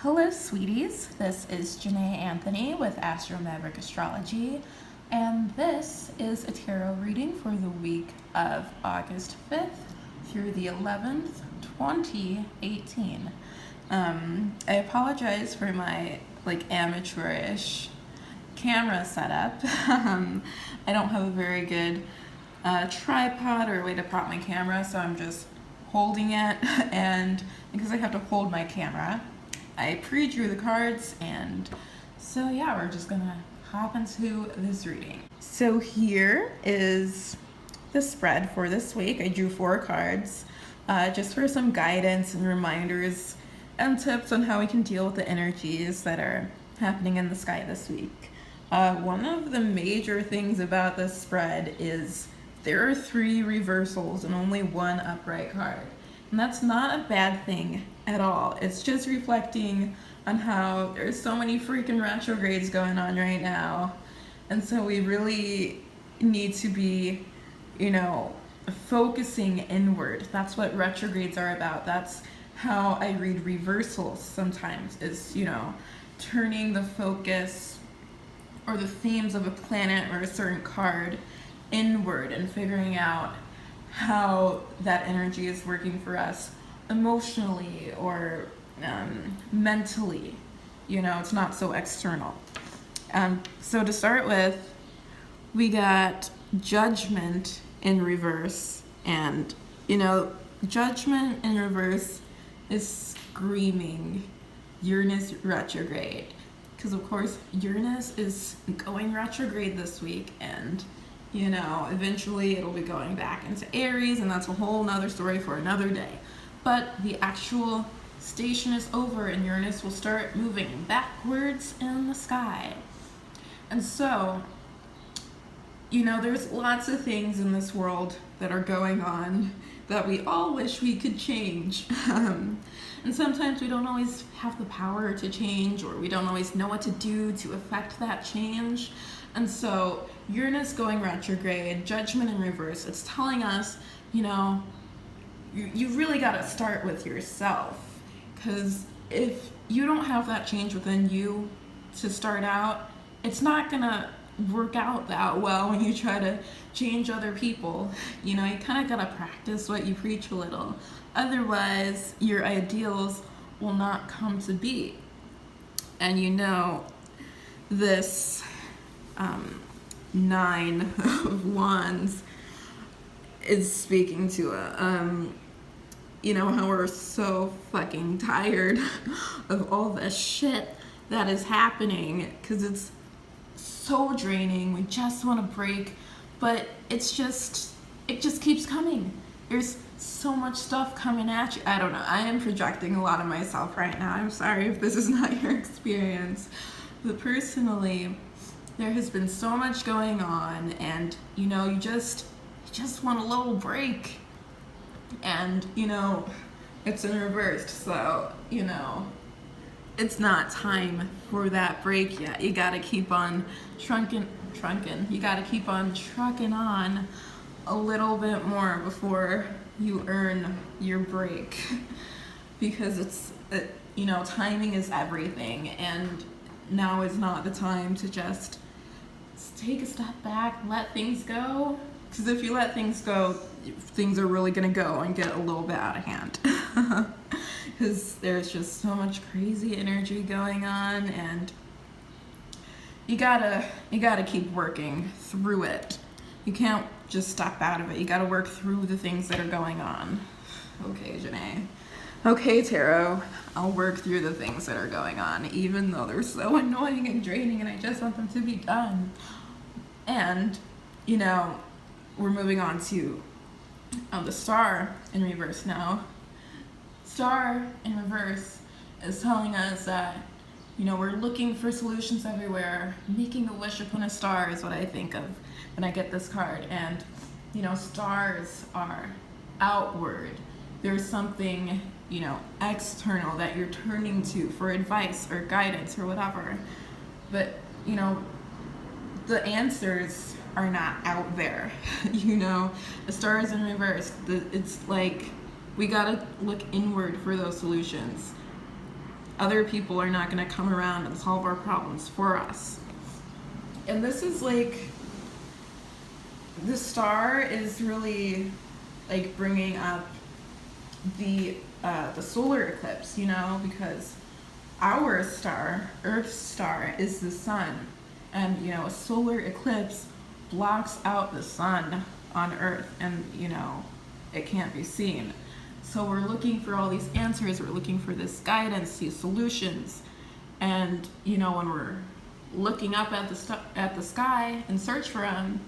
Hello, sweeties. This is Janay Anthony with Astrology, and this is a tarot reading for the week of August 5th through the 11th, 2018. I apologize for my amateurish camera setup. I don't have a very good tripod or way to prop my camera, so I'm just holding it, and because I have to hold my camera, I pre-drew the cards, and so yeah, we're just gonna hop into this reading. So here is the spread for this week. I drew 4 cards just for some guidance and reminders and tips on how we can deal with the energies that are happening in the sky this week. One of the major things about this spread is there are 3 reversals and only 1 upright card. And that's not a bad thing at all. It's just reflecting on how there's so many freaking retrogrades going on right now. And so we really need to be, focusing inward. That's what retrogrades are about. That's how I read reversals sometimes, is, turning the focus or the themes of a planet or a certain card inward and figuring out how that energy is working for us emotionally or mentally. It's not so external. So to start with, we got Judgment in reverse, and Judgment in reverse is screaming Uranus retrograde, because of course Uranus is going retrograde this week, and eventually it'll be going back into Aries, and that's a whole nother story for another day. But the actual station is over, and Uranus will start moving backwards in the sky. And so, there's lots of things in this world that are going on that we all wish we could change. And sometimes we don't always have the power to change, or we don't always know what to do to affect that change. And so Uranus going retrograde, Judgment in reverse, it's telling us, you really got to start with yourself. Because if you don't have that change within you to start out, it's not going to work out that well when you try to change other people. You kind of got to practice what you preach a little. Otherwise, your ideals will not come to be. And this 9 of Wands is speaking to how we're so fucking tired of all the shit that is happening, because it's so draining. We just want to break, but it just keeps coming. There's so much stuff coming at you. I don't know. I am projecting a lot of myself right now. I'm sorry if this is not your experience, but personally, there has been so much going on, and you just want a little break, and it's in reverse, so it's not time for that break yet. You gotta keep on trunking. You gotta keep on trucking on a little bit more before you earn your break, because timing is everything, and now is not the time to just take a step back, let things go. Because if you let things go, things are really going to go and get a little bit out of hand. Because there's just so much crazy energy going on, and you gotta keep working through it. You can't just step out of it. You gotta work through the things that are going on. Okay, Janay. Okay, Tarot, I'll work through the things that are going on, even though they're so annoying and draining, and I just want them to be done. And, we're moving on to the Star in reverse now. Star in reverse is telling us that, we're looking for solutions everywhere. Making a wish upon a star is what I think of when I get this card. And, stars are outward. There's something external that you're turning to for advice or guidance or whatever. But, the answers are not out there. The star is in reverse. It's like we gotta look inward for those solutions. other people are not going to come around and solve our problems for us. And this is like, the star is really like bringing up the solar eclipse, you know, because our star, Earth's star, is the sun, and you know, a solar eclipse blocks out the sun on Earth, and you know, it can't be seen. So we're looking for all these answers, we're looking for this guidance, these solutions, and you know, when we're looking up at the sky and search for them,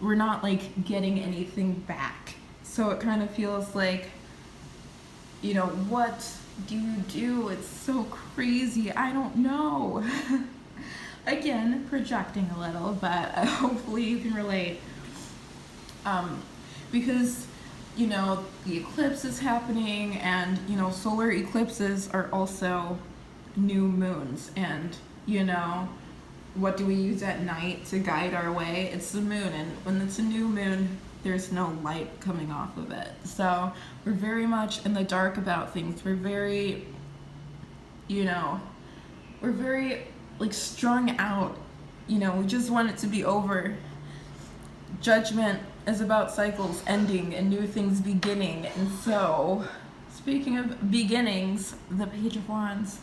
we're not like getting anything back. So it kind of feels like, you know, what do you do? It's so crazy. I don't know. Again, projecting a little, but hopefully you can relate. Because, you know, the eclipse is happening, and, you know, solar eclipses are also new moons. And, you know, what do we use at night to guide our way? It's the moon. And when it's a new moon, there's no light coming off of it. So we're very much in the dark about things. We're very, you know, we're very like strung out. You know, we just want it to be over. Judgment is about cycles ending and new things beginning. And so, speaking of beginnings, the Page of Wands,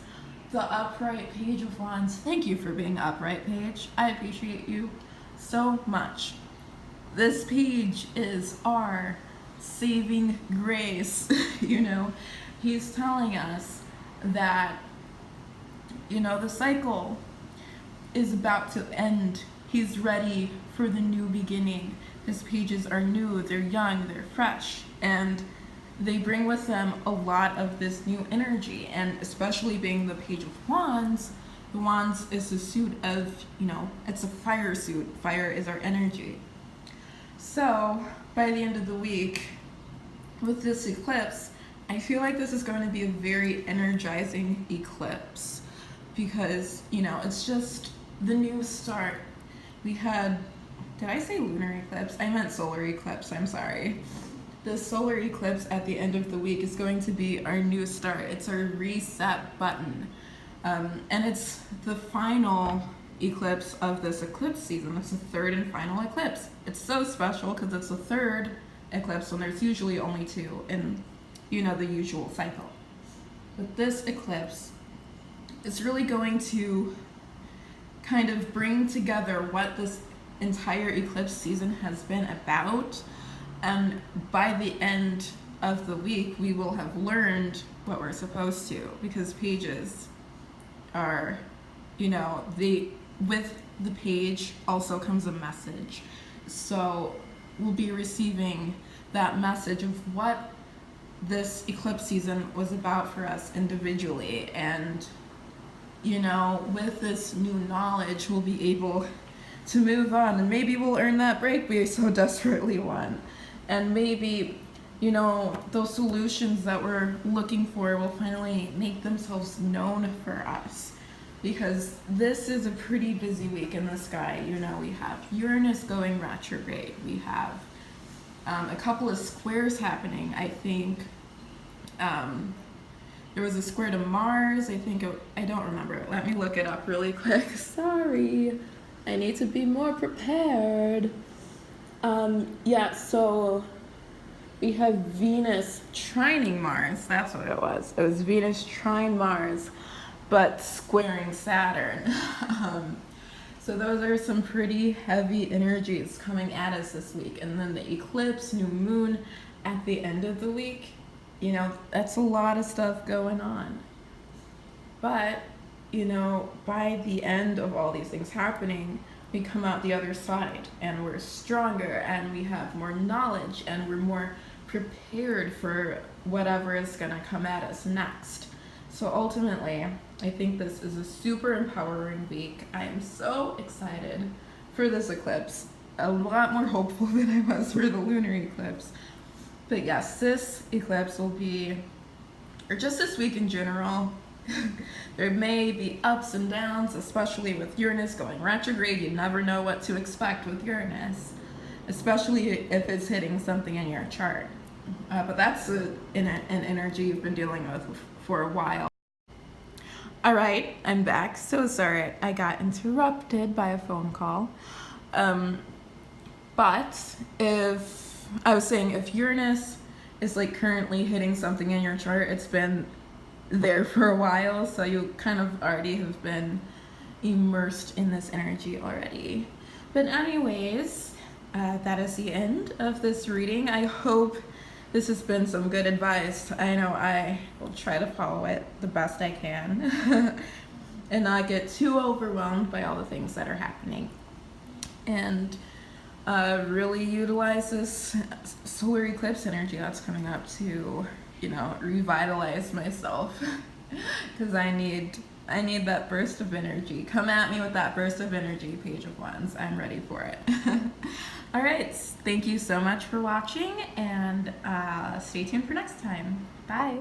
the upright Page of Wands. Thank you for being upright, Page. I appreciate you so much. This page is our saving grace. You know, he's telling us that, you know, the cycle is about to end. He's ready for the new beginning. His pages are new, they're young, they're fresh, and they bring with them a lot of this new energy. And especially being the Page of Wands, the Wands is a suit of, you know, it's a fire suit. Fire is our energy. So, by the end of the week, with this eclipse, I feel like this is going to be a very energizing eclipse because, you know, it's just the new start. We had, did I say lunar eclipse? I meant solar eclipse, I'm sorry. The solar eclipse at the end of the week is going to be our new start. It's our reset button. And it's the final eclipse of this eclipse season. It's the third and final eclipse. It's so special because it's the third eclipse when there's usually only two in, you know, the usual cycle. But this eclipse is really going to kind of bring together what this entire eclipse season has been about. And by the end of the week, we will have learned what we're supposed to, because pages are, you know, with the page also comes a message. So we'll be receiving that message of what this eclipse season was about for us individually. And, you know, with this new knowledge, we'll be able to move on, and maybe we'll earn that break we so desperately want. And maybe, you know, those solutions that we're looking for will finally make themselves known for us. Because this is a pretty busy week in the sky. You know, we have Uranus going retrograde. We have a couple of squares happening. I think there was a square to Mars. I don't remember. Let me look it up really quick. Sorry. I need to be more prepared. Yeah, so we have Venus trining Mars. That's what it was. It was Venus trine Mars, but squaring Saturn. So those are some pretty heavy energies coming at us this week. And then the eclipse, new moon at the end of the week, you know, that's a lot of stuff going on. But, you know, by the end of all these things happening, we come out the other side and we're stronger and we have more knowledge and we're more prepared for whatever is going to come at us next. So ultimately, I think this is a super empowering week. I am so excited for this eclipse. A lot more hopeful than I was for the lunar eclipse. But yes, this eclipse will be, or just this week in general, there may be ups and downs, especially with Uranus going retrograde. You never know what to expect with Uranus, especially if it's hitting something in your chart. But that's an energy you've been dealing with for a while. All right, I'm back. So sorry I got interrupted by a phone call. But if I was saying, if Uranus is like currently hitting something in your chart, it's been there for a while, so you kind of already have been immersed in this energy already. But anyways, that is the end of this reading. I hope this has been some good advice. I know I will try to follow it the best I can and not get too overwhelmed by all the things that are happening. And really utilize this solar eclipse energy that's coming up to, revitalize myself. Because I need that burst of energy. Come at me with that burst of energy, Page of Wands. I'm ready for it. All right, thank you so much for watching, and stay tuned for next time. Bye.